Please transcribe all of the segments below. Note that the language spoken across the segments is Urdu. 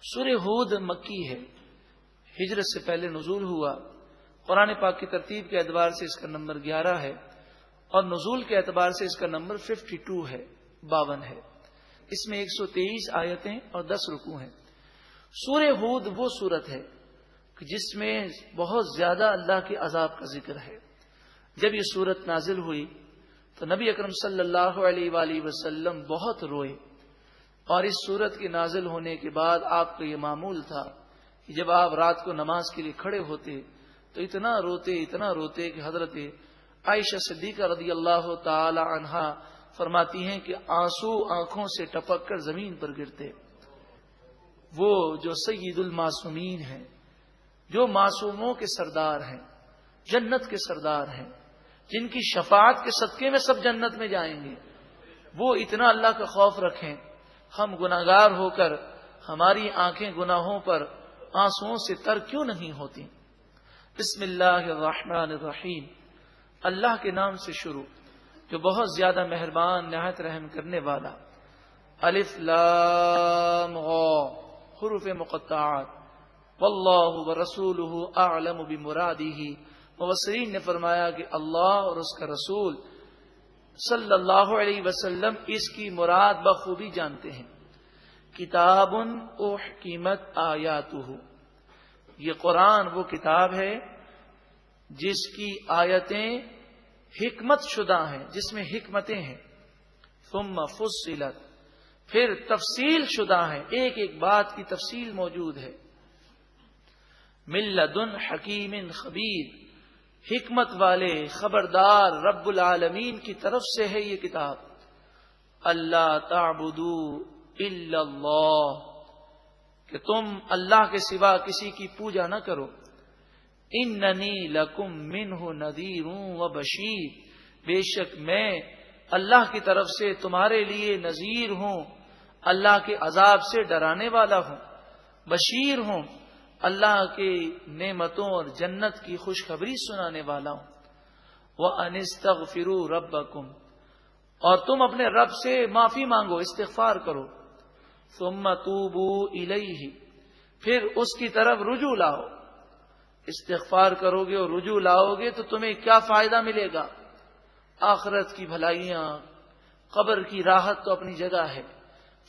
سورہ ہود مکی ہے، ہجرت سے پہلے نزول ہوا۔ قرآن پاک کی ترتیب کے اعتبار سے اس کا نمبر 11 ہے اور نزول کے اعتبار سے اس کا نمبر 52 ہے، 52 ہے۔ اس میں 123 آیتیں اور 10 رکوع ہیں۔ سورہ ہود وہ سورت ہے کہ جس میں بہت زیادہ اللہ کے عذاب کا ذکر ہے۔ جب یہ سورت نازل ہوئی تو نبی اکرم صلی اللہ علیہ وآلہ وسلم بہت روئے، اور اس سورت کے نازل ہونے کے بعد آپ کا یہ معمول تھا کہ جب آپ رات کو نماز کے لیے کھڑے ہوتے تو اتنا روتے کہ حضرت عائشہ صدیقہ رضی اللہ تعالی عنہا فرماتی ہیں کہ آنسو آنکھوں سے ٹپک کر زمین پر گرتے۔ وہ جو سید المعصومین ہیں، جو معصوموں کے سردار ہیں، جنت کے سردار ہیں، جن کی شفاعت کے صدقے میں سب جنت میں جائیں گے، وہ اتنا اللہ کا خوف رکھیں۔ ہم گناہگار ہو کر ہماری آنکھیں گناہوں پر آنسوؤں سے تر کیوں نہیں ہوتی؟ بسم اللہ الرحمن الرحیم، اللہ کے نام سے شروع جو بہت زیادہ مہربان نہایت رحم کرنے والا۔ الف لام غ، حروف مقطعات۔ واللہ ورسولہ اعلم بمرادہ، مفسرین نے فرمایا کہ اللہ اور اس کا رسول صلی اللہ علیہ وسلم اس کی مراد بخوبی جانتے ہیں۔ کتاب احکمت آیاتہ، یہ قرآن وہ کتاب ہے جس کی آیتیں حکمت شدہ ہیں، جس میں حکمتیں ہیں۔ ثم فصلت، پھر تفصیل شدہ ہیں، ایک ایک بات کی تفصیل موجود ہے۔ من لدن حکیم خبیر، حکمت والے خبردار رب العالمین کی طرف سے ہے یہ کتاب۔ اللہ تعبدوا الا اللہ، کہ تم اللہ کے سوا کسی کی پوجا نہ کرو۔ اننی لکم منہ نذیر و بشیر، بے شک میں اللہ کی طرف سے تمہارے لیے نذیر ہوں، اللہ کے عذاب سے ڈرانے والا ہوں، بشیر ہوں، اللہ کے نعمتوں اور جنت کی خوشخبری سنانے والا ہوں۔ وَأَنِ اسْتَغْفِرُوا رَبَّكُمْ، اور تم اپنے رب سے معافی مانگو، استغفار کرو۔ ثُمَّ تُوبُوا إِلَيْهِ، پھر اس کی طرف رجوع لاؤ۔ استغفار کرو گے اور رجوع لاؤ گے تو تمہیں کیا فائدہ ملے گا؟ آخرت کی بھلائیاں، قبر کی راحت تو اپنی جگہ ہے۔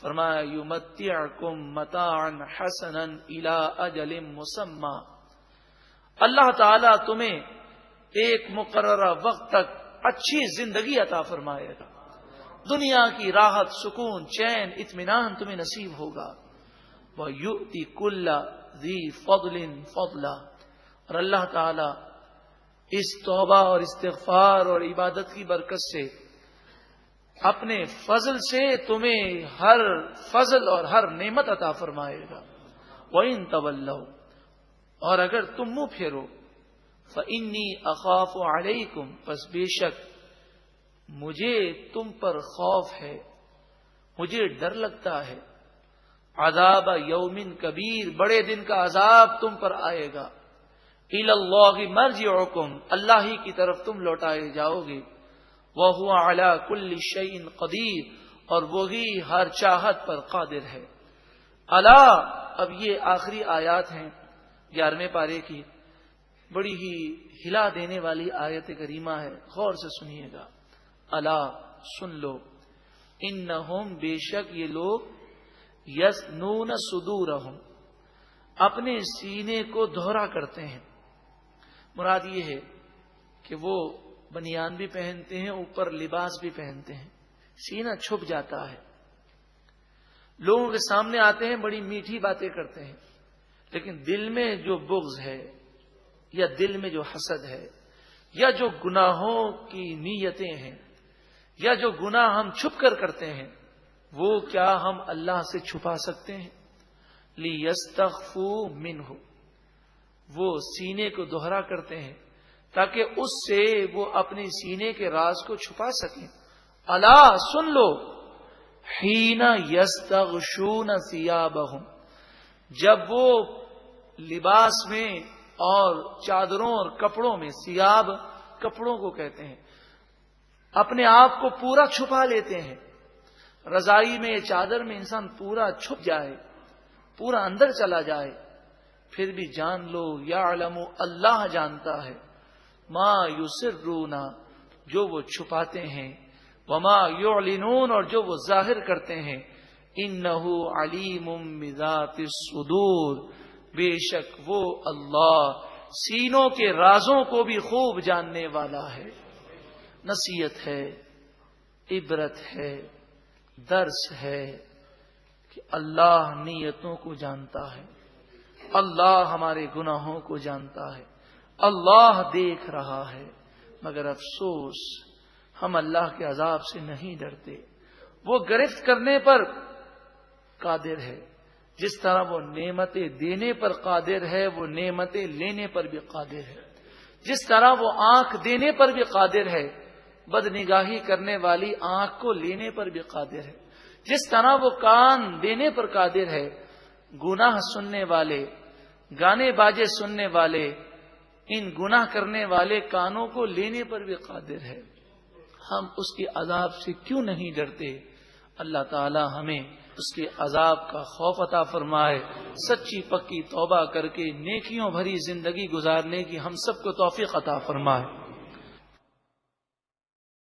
فرمایا یمتعکم متاعا حسنا الی اجل مسمی، اللہ تعالیٰ تمہیں ایک مقررہ وقت تک اچھی زندگی عطا فرمائے گا، دنیا کی راحت، سکون، چین، اطمینان تمہیں نصیب ہوگا۔ وَيُؤْتِ كُلَّ ذِي فَضْلٍ فَضْلًا، اور اللہ تعالیٰ اس توبہ اور استغفار اور عبادت کی برکت سے اپنے فضل سے تمہیں ہر فضل اور ہر نعمت عطا فرمائے گا۔ وَإِن تَوَلَّوْا، اور اگر تم منہ پھیرو، فَإِنِّي أَخَافُ عَلَيْكُمْ، پس بے شک مجھے تم پر خوف ہے، مجھے ڈر لگتا ہے۔ عذاب یوم کبیر، بڑے دن کا عذاب تم پر آئے گا۔ الی اللہ مرجعکم، اللہ ہی کی طرف تم لوٹائے جاؤ گے۔ وَهُوَ عَلَى كُلِّ شَيْءٍ قَدِيرٌ، اور وہی ہر چاہت پر قادر ہے۔ الا، اب یہ آخری آیات ہیں 11ویں پارے کی، بڑی ہی ہلا دینے والی آیت کریمہ ہے، غور سے سنیے گا۔ الا، سن لو، انہم، بے شک یہ لوگ، یثنون صدورہم، اپنے سینے کو دہرا کرتے ہیں۔ مراد یہ ہے کہ وہ بنیان بھی پہنتے ہیں، اوپر لباس بھی پہنتے ہیں، سینہ چھپ جاتا ہے، لوگوں کے سامنے آتے ہیں، بڑی میٹھی باتیں کرتے ہیں، لیکن دل میں جو بغض ہے یا دل میں جو حسد ہے یا جو گناہوں کی نیتیں ہیں یا جو گناہ ہم چھپ کر کرتے ہیں، وہ کیا ہم اللہ سے چھپا سکتے ہیں؟ لِيَسْتَخْفُوا مِنْهُ، وہ سینے کو دہرا کرتے ہیں تاکہ اس سے وہ اپنے سینے کے راز کو چھپا سکیں۔ الا، سن لو، حین یستغشون ثیابہم، جب وہ لباس میں اور چادروں اور کپڑوں میں، ثیاب کپڑوں کو کہتے ہیں، اپنے آپ کو پورا چھپا لیتے ہیں۔ رضائی میں، چادر میں انسان پورا چھپ جائے پورا اندر چلا جائے، پھر بھی جان لو یعلم اللہ جانتا ہے، ما یسرون جو وہ چھپاتے ہیں، وما یعلنون اور جو وہ ظاہر کرتے ہیں، انہ علیم بذات الصدور بے شک وہ اللہ سینوں کے رازوں کو بھی خوب جاننے والا ہے۔ نصیحت ہے، عبرت ہے، درس ہے کہ اللہ نیتوں کو جانتا ہے، اللہ ہمارے گناہوں کو جانتا ہے، اللہ دیکھ رہا ہے، مگر افسوس ہم اللہ کے عذاب سے نہیں ڈرتے۔ وہ گرفت کرنے پر قادر ہے، جس طرح وہ نعمتیں دینے پر قادر ہے، وہ نعمتیں لینے پر بھی قادر ہے۔ جس طرح وہ آنکھ دینے پر بھی قادر ہے، بد نگاہی کرنے والی آنکھ کو لینے پر بھی قادر ہے۔ جس طرح وہ کان دینے پر قادر ہے، گناہ سننے والے، گانے باجے سننے والے، ان گناہ کرنے والے کانوں کو لینے پر بھی قادر ہے۔ ہم اس کے عذاب سے کیوں نہیں ڈرتے؟ اللہ تعالی ہمیں اس کے عذاب کا خوف عطا فرمائے، سچی پکی توبہ کر کے نیکیوں بھری زندگی گزارنے کی ہم سب کو توفیق عطا فرمائے۔